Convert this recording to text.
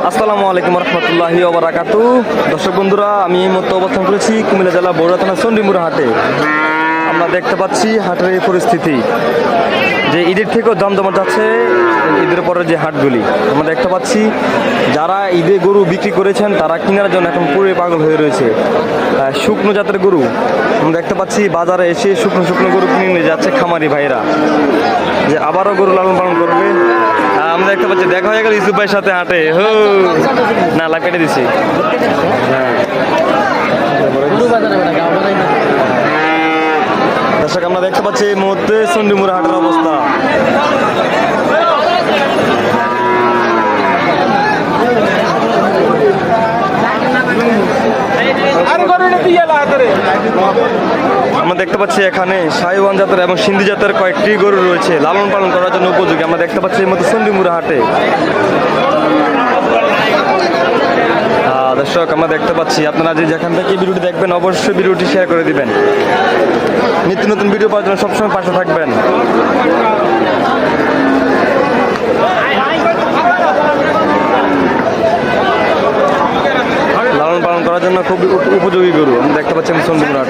আসসালামু আলাইকুম রহমতুল্লাহি ওয়া বারাকাতুহু। দর্শক বন্ধুরা, আমি এই মুহূর্তে অবস্থান করেছি কুমিল্লা জেলা বগুড়া থানা চণ্ডীমুড়া হাটে। আমরা দেখতে পাচ্ছি হাটের এই পরিস্থিতি, যে ঈদের থেকেও জমজমাট যাচ্ছে ঈদের পরে যে হাটগুলি। আমরা দেখতে পাচ্ছি যারা ঈদে গরু বিক্রি করেছেন তারা কেনার জন্য এখন পুরো পাগল হয়ে রয়েছে। শুকনো জাতের গরু আমরা দেখতে পাচ্ছি বাজারে এসে শুকনো শুকনো গরু কিনে নিয়ে যাচ্ছে খামারি ভাইরা, যে আবারও গরু লালন পালন করবে। আমরা দেখতে পাচ্ছি দেখা হয়ে গেল ইউসুফ ভাইয়ের সাথে হাটে। না লাভ কেটে দিছি। দর্শক, আমরা দেখতে পাচ্ছি এই মুহূর্তে চণ্ডীমুড়া হাটের অবস্থা। আমরা দেখতে পাচ্ছি এখানে শাহিওয়ান জাতের এবং সিন্ধি জাতের কয়েকটি গরু রয়েছে লালন পালন করার জন্য উপযোগী। আমরা দেখতে পাচ্ছি এই মতো চণ্ডীমুড়া হাটে। দর্শক, আমরা দেখতে পাচ্ছি আপনারা যে যেখান থেকে ভিডিওটি দেখবেন অবশ্যই ভিডিওটি শেয়ার করে দিবেন। নিত্য নতুন ভিডিও পাওয়ার জন্য সবসময় পাশে থাকবেন। লালন পালন করার জন্য খুব উপযোগী গরু আমরা দেখতে পাচ্ছি চণ্ডীমুড়া হাটে।